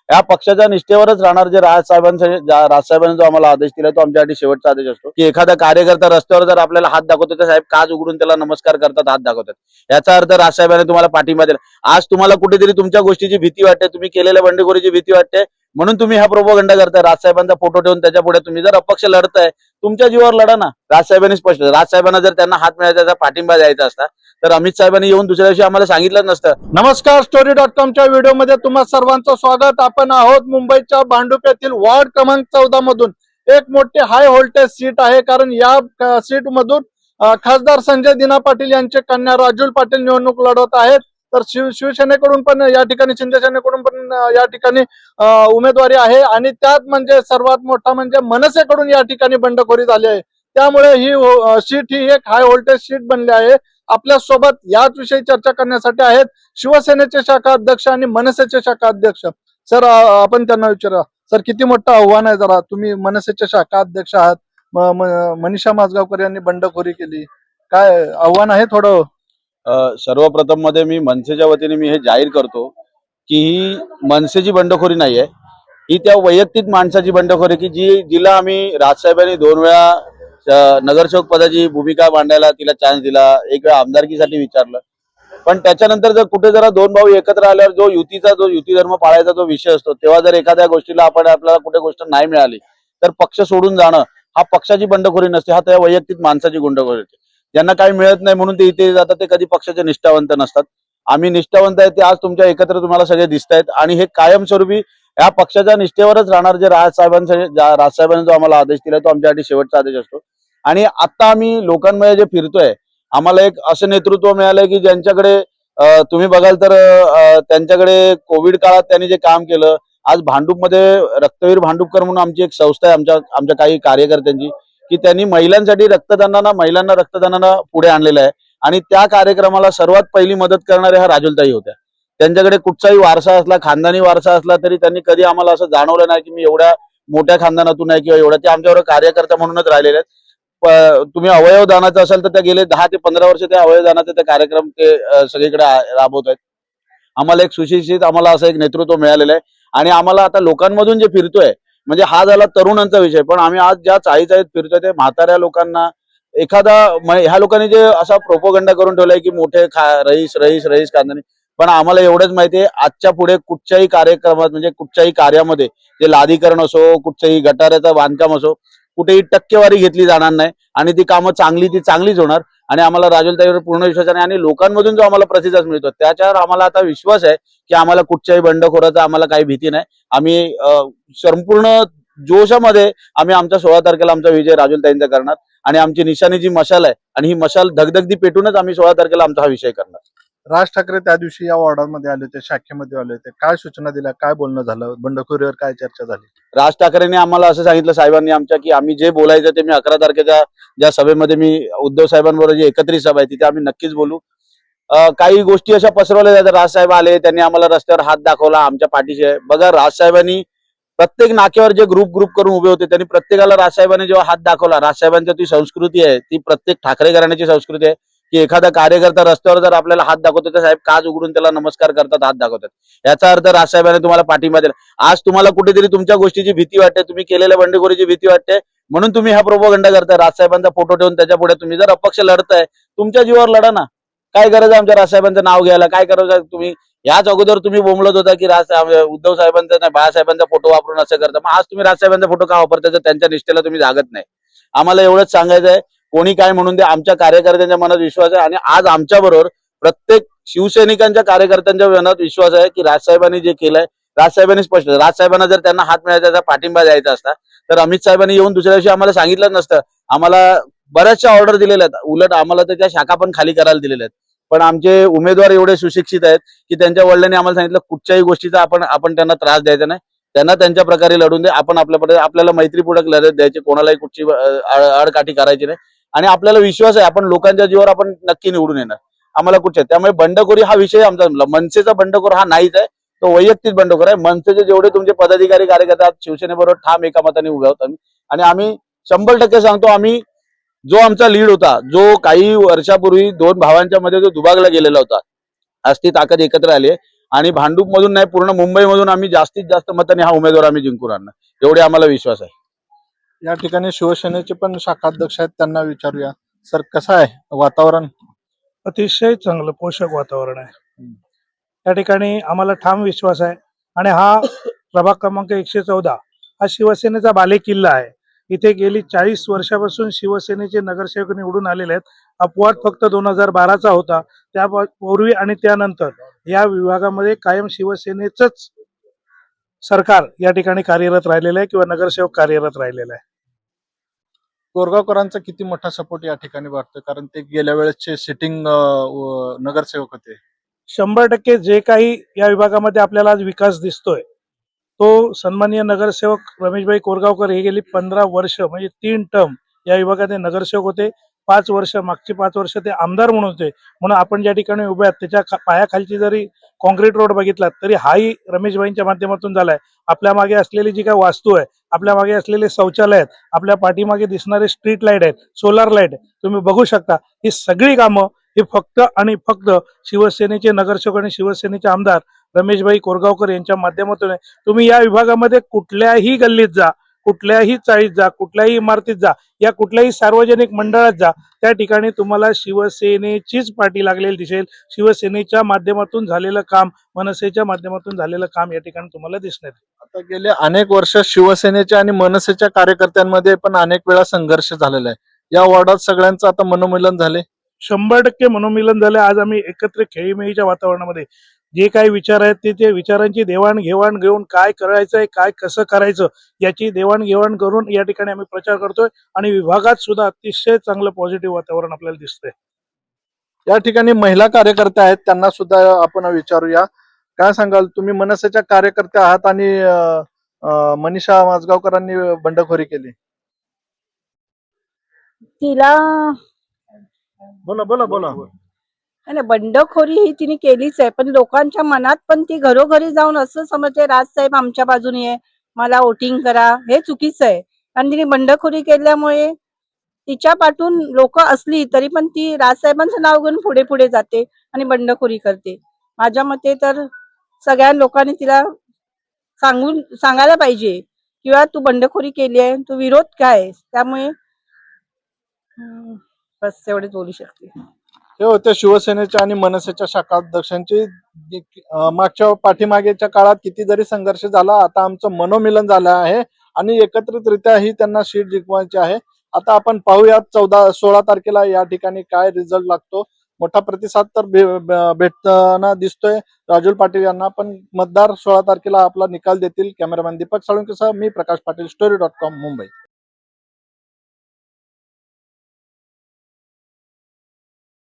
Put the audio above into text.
या पक्षाच्या निष्ठेवरच राहणार. जे राजसाहेबांनी जो आम्हाला आदेश दिला तो आमच्यासाठी शेवटचा आदेश असतो की एखादा कार्यकर्ता रस्त्यावर जर आपल्याला हात दाखवतो तर साहेब काच उघडून त्याला नमस्कार करतात, हात दाखवतात. याचा अर्थ राजसाहेबांनी तुम्हाला पाठिंबा दिला. आज तुम्हाला कुठेतरी तुमच्या गोष्टीची भीती वाटते, तुम्ही केलेल्या बंडखोरीची भीती वाटते, म्हणून तुम्ही हा प्रोपोगंडा करताय. राजसाहेबांचा फोटो ठेवून त्याच्या पुढे तुम्ही जर अपक्ष लढताय, तुमच्या जीवावर लढा ना. राजसाहेबांनी स्पष्ट, राजसाहेबांना जर त्यांना हात मिळायचा पाठिंबा द्यायचा असता तर अमित साहेबांनी येऊन दुसऱ्या दिवशी आम्हाला सांगितलं नसतं. नमस्कार, story.com च्या व्हिडिओमध्ये तुम्हा सर्वांचं स्वागत. आपण आहोत मुंबईच्या भांडुप येथील वॉर्ड क्रमांक 14 मधून. एक मोठी हाय व्होल्टेज सीट आहे, कारण या सीट मधून खासदार संजय दिना पाटील यांचे कन्या राजुल पाटील निवडणूक लढवत आहेत. तर शिवसेनेकडून पण या ठिकाणी, शिंदे सेनेकडून पण या ठिकाणी उमेदवारी आहे, आणि त्यात म्हणजे सर्वात मोठा म्हणजे मनसेकडून या ठिकाणी बंडखोरी झाली आहे. त्यामुळे ही सीट ही एक हाय व्होल्टेज सीट बनली आहे. आपल्या सोबत याच विषयी चर्चा करण्यासाठी आहेत शिवसेनेचे शाखा अध्यक्ष आणि मनसेचे शाखा अध्यक्ष. सर, आपण त्यांना विचारा, सर किती मोठं आव्हान आहे, जरा तुम्ही मनसेचे शाखा अध्यक्ष आहात, मनीषा माझगावकर यांनी बंडखोरी केली, काय आव्हान आहे थोडं? सर्वप्रथम मध्ये मी मनसेच्या वतीने मी हे जाहीर करतो की ही मनसेची बंडखोरी नाही आहे, ही त्या वैयक्तिक माणसाची बंडखोरी की जिला आम्ही राजसाहेबांनी 2 वेळा नगरसेवक पदाची भूमिका मांडायला तिला चान्स दिला, 1 वेळा आमदारकीसाठी विचारलं, पण त्याच्यानंतर जर कुठे जरा 2 भाऊ एकत्र आल्यावर जो युती धर्म पाळायचा जो विषय असतो, तेव्हा जर एखाद्या गोष्टीला आपल्याला कुठे गोष्ट नाही मिळाली तर पक्ष सोडून जाणं हा पक्षाची बंडखोरी नसते, हा त्या वैयक्तिक माणसाची बंडखोरी असते. ज्यांना काही मिळत नाही म्हणून ते इथे जातात ते कधी पक्षाचे निष्ठावंत नसतात. आम्ही निष्ठावंत आहेत, ते आज तुमच्या एकत्र तुम्हाला सगळे दिसत आहेत, आणि हे कायमस्वरूपी या पक्षाच्या निष्ठेवरच राहणार. जे राजसाहेबांनी जो आम्हाला आदेश दिला तो आमच्यासाठी शेवटचा आदेश असतो. आणि आता आम्ही लोकांमध्ये जे फिरतोय, आम्हाला एक असं नेतृत्व मिळालंय की ज्यांच्याकडे तुम्ही बघाल तर त्यांच्याकडे कोविड काळात त्यांनी जे काम केलं, आज भांडूपमध्ये रक्तवीर भांडुपकर म्हणून आमची एक संस्था आहे आमच्या काही कार्यकर्त्यांची, की त्यांनी महिलांना रक्तदानानं पुढे आणलेलं आहे. आणि त्या कार्यक्रमाला सर्वात पहिली मदत करणाऱ्या ह्या राजुलताई होत्या. त्यांच्याकडे कुठचाही वारसा असला, खानदानी वारसा असला, तरी त्यांनी कधी आम्हाला असं जाणवलं नाही की मी एवढ्या मोठ्या खानदानातून आहे किंवा एवढ्या. ते आमच्यावर कार्यकर्ता म्हणूनच राहिलेले आहेत. तुम्ही अवयव दानाचं असेल तर त्या गेले 10 ते 15 वर्ष त्या अवयव दानाचे ते कार्यक्रम ते सगळीकडे राबवत आहेत. आम्हाला एक सुशिक्षित, आम्हाला असं एक नेतृत्व मिळालेलं आहे. आणि आम्हाला आता लोकांमधून जे फिरतोय, म्हणजे हा झाला तरुणांचा विषय, पण आम्ही आज ज्या चाळीत फिरतोय ते म्हाताऱ्या लोकांना, ह्या लोकांनी जे असा प्रोपोगंडा करून ठेवलाय की मोठे रईस खानदानी, पण आम्हाला एवढंच माहितीये, आजच्या पुढे कुठच्याही कार्यक्रमात म्हणजे कुठच्याही कार्यामध्ये, जे लादीकरण असो, कुठच्याही गटाराचं बांधकाम असो, कुठेही टक्केवारी घेतली जाणार नाही, आणि ती कामं चांगलीच होणार. आणि आम्हाला राजुलताईवर पूर्ण विश्वास आहे, आणि लोकांमधून जो आम्हाला प्रतिसाद मिळतो त्याच्यावर आम्हाला आता विश्वास आहे की आम्हाला कुठच्याही बंडखोराचा आम्हाला काही भीती नाही. आम्ही संपूर्ण जोशामध्ये आम्ही आमच्या 16 तारखेला आमचा विजय राजुलताईंचा करणार, आणि आमची निशाणी जी मशाल आहे, आणि ही मशाल धगधगदी पेटूनच आम्ही 16 तारखेला आमचा हा विषय करणार. राज ठाकरे त्या दिवशी या वॉर्डामध्ये आले होते, शाखेमध्ये आले होते, काय सूचना दिल्या, काय बोलणं झालं, बंडखोरीवर काय चर्चा झाली? राज ठाकरेंनी आम्हाला असं सांगितलं, साहेबांनी आमच्या, की आम्ही जे बोलायचं ते मी 11 तारखेच्या ज्या सभेमध्ये मी उद्धव साहेबांबरोबर जी एकत्रित सभा आहे तिथे आम्ही नक्कीच बोलू. काही गोष्टी अशा पसरवल्या जातात. राजसाहेब आले, त्यांनी आम्हाला रस्त्यावर हात दाखवला, आमच्या पाठीशी आहे. बघा, राजसाहेबांनी प्रत्येक नाक्यावर जे ग्रुप करून उभे होते, त्यांनी प्रत्येकाला राजसाहेबांनी जेव्हा हात दाखवला, राजसाहेबांची ती संस्कृती आहे, ती प्रत्येक ठाकरे घराण्याची संस्कृती आहे की एखादा कार्यकर्ता रस्त्यावर जर आपल्याला हात दाखवतो तर साहेब काच उघडून त्याला नमस्कार करतात, हात दाखवतात. याचा अर्थ राजसाहेबांनी तुम्हाला पाठिंबा दिला. आज तुम्हाला कुठेतरी तुमच्या गोष्टीची भीती वाटते, तुम्ही केलेल्या बंडखोरीची भीती वाटते, म्हणून तुम्ही हा प्रोपोगंडा करताय. राजसाहेबांचा फोटो ठेवून त्याच्या पुढे तुम्ही जर अपक्ष लढताय, तुमच्या जीवावर लढा ना. काय गरज आहे आमच्या राजसाहेबांचं नाव घ्यायला? काय गरज आहे? तुम्ही याच अगोदर तुम्ही बोंबलत होता की उद्धव साहेबांचा नाही, बाळासाहेबांचा फोटो वापरून असं करता. मग आज तुम्ही राजसाहेबांचा फोटो का वापरता जर त्यांच्या निष्ठेला तुम्ही जागत नाही? आम्हाला एवढंच सांगायचं आहे, कोणी काय म्हणून दे, आमच्या कार्यकर्त्यांच्या मनात विश्वास आहे, आणि आज आमच्या बरोबर प्रत्येक शिवसैनिकांच्या कार्यकर्त्यांच्या मनात विश्वास आहे की राजसाहेबांनी जे केलंय, राजसाहेबांनी स्पष्ट, राजसाहेबांना जर त्यांना हात मिळायचा पाठिंबा द्यायचा असता तर अमित साहेबांनी येऊन दुसऱ्या दिवशी आम्हाला सांगितलं नसतं. आम्हाला बऱ्याचशा ऑर्डर दिलेल्या आहेत, उलट आम्हाला त्याच्या शाखा पण खाली करायला दिलेल्या आहेत. पण आमचे उमेदवार एवढे सुशिक्षित आहेत की त्यांच्या वडिलांनी आम्हाला सांगितलं कुठच्याही गोष्टीचा आपण त्यांना त्रास द्यायचा नाही, त्यांना त्यांच्या प्रकारे लढून दे. आपण आपल्याला मैत्रीपूर्वक लढत द्यायची, कोणालाही कुठची आडकाठी करायची नाही. आणि आपल्याला विश्वास आहे आपण लोकांच्या जीवावर आपण नक्की निवडून येणार. आम्हाला कुठे, त्यामुळे बंडखोरी हा विषय आमचा, मनसेचा बंडखोर हा नाहीच आहे, तो वैयक्तिक बंडखोर आहे. मनसेचे जेवढे तुमचे पदाधिकारी कार्यकर्ते शिवसेनेबरोबर ठाम एकामताने उभे होत आणि आम्ही 100% सांगतो, आम्ही जो आमचा लीड होता, जो काही वर्षापूर्वी 2 भावांच्या मध्ये जो दुभागला गेलेला होता, आज ती ताकद एकत्र आली आहे. आणि भांडूप मधून नाही पूर्ण मुंबईमधून आम्ही जास्तीत जास्त मतांनी हा उमेदवार आम्ही जिंकून आणणार एवढे आम्हाला विश्वास आहे. या ठिकाणी शिवसेनेचे पण शाखाध्यक्ष आहेत, त्यांना विचारूया. सर, कसं आहे वातावरण? अतिशय चांगलं पोषक वातावरण आहे. या ठिकाणी आम्हाला ठाम विश्वास आहे आणि हा प्रभाग क्रमांक 114 हा शिवसेनेचा बालेकिल्ला आहे. इथे गेली 40 वर्षापासून शिवसेनेचे नगरसेवक निवडून आलेले आहेत. अपवाद फक्त 2012चा होता. त्यापूर्वी आणि त्यानंतर या विभागामध्ये कायम शिवसेनेचंच सरकार या ठिकाणी कार्यरत राहिलेलं आहे किंवा नगरसेवक कार्यरत राहिलेला आहे. कोरगावकरांचा किती मोठा सपोर्ट या ठिकाणी वाटतोय, कारण ते गेल्या वेळेसचे सिटिंग नगरसेवक होते. 100% जे काही या विभागामध्ये आपल्याला आज विकास दिसतोय तो सन्माननीय नगरसेवक रमेशभाई कोरगावकर हे गेली 15 वर्ष म्हणजे 3 टर्म या विभागाचे नगरसेवक होते. 5 वर्ष मागची 5 वर्ष ते आमदार म्हणून होते. म्हणून आपण ज्या ठिकाणी उभे आहात त्याच्या पायाखालची जरी कॉन्क्रीट रोड बघितला तरी हाही रमेशभाईंच्या माध्यमातून झालाय. आपल्या मागे असलेली जी काही वास्तू आहे, आपल्या मागे असलेले शौचालय आहेत, आपल्या पाठीमागे दिसणारे स्ट्रीट लाईट आहेत, सोलार लाईट तुम्ही बघू शकता. ही सगळी कामं ही फक्त आणि फक्त शिवसेनेचे नगरसेवक आणि शिवसेनेचे आमदार रमेशभाई कोरगावकर यांच्या माध्यमातून आहे. तुम्ही या विभागामध्ये कुठल्याही गल्लीत जा, कुठल्याही चाळीत जा, कुठल्याही इमारतीत जा, या कुठल्याही सार्वजनिक मंडळात जा, त्या ठिकाणी तुम्हाला शिवसेनेचीच पाठी लागलेली दिसेल. शिवसेनेच्या माध्यमातून झालेलं काम, मनसेच्या माध्यमातून झालेलं काम या ठिकाणी तुम्हाला दिसणार. आता गेले अनेक वर्ष शिवसेनेच्या आणि मनसेच्या कार्यकर्त्यांमध्ये पण अनेक वेळा संघर्ष झालेला आहे. या वॉर्डात सगळ्यांचं आता मनोमिलन झाले. 100% मनोमिलन झालं. आज आम्ही एकत्र खेळीमेळीच्या वातावरणामध्ये जे काही विचार आहेत ते विचारांची देवाणघेवाण घेऊन काय करायचंय, काय कसं करायचं याची देवाणघेवाण करून या ठिकाणी आम्ही प्रचार करतोय आणि विभागात सुद्धा अतिशय चांगलं पॉझिटिव्ह वातावरण आपल्याला दिसतंय. या ठिकाणी महिला कार्यकर्ते आहेत, त्यांना सुद्धा आपण विचारूया. काय सांगाल, तुम्ही मनसेच्या कार्यकर्ते आहात आणि मनीषा माजगावकरांनी बंडखोरी केली. तिला बोला बोला बोला. नाही, बंडखोरी ही तिने केलीच आहे, पण लोकांच्या मनात पण ती घरोघरी जाऊन असं समजते राजसाहेब आमच्या बाजूने आहे, मला वोटिंग करा, हे चुकीचं आहे. आणि तिने बंडखोरी केल्यामुळे तिच्या पाठून लोक असली तरी पण ती राजसाहेबांचं नाव घेऊन पुढे पुढे जाते आणि बंडखोरी करते. माझ्या मते तर सगळ्या लोकांनी तिला सांगायला पाहिजे किंवा तू बंडखोरी केली आहे, तू विरोध काय आहेस? त्यामुळे बस एवढेच बोलू शकते. हे होते शिवसेनेच्या आणि मनसेच्या शाखाध्यक्षांची. मागच्या पाठीमागेच्या काळात किती जरी संघर्ष झाला, आता आमचं मनोमिलन झालं आहे आणि एकत्रितरित्या ही त्यांना सीट जिंकवायची आहे. आता आपण पाहूयात 16 तारखेला या ठिकाणी काय रिझल्ट लागतो. मोठा प्रतिसाद तर भेटताना दिसतोय राजुल पाटील यांना, पण मतदार 16 तारखेला आपला निकाल देतील. कॅमेरामॅन दीपक साळुंकेसह मी प्रकाश पाटील, story.com, मुंबई.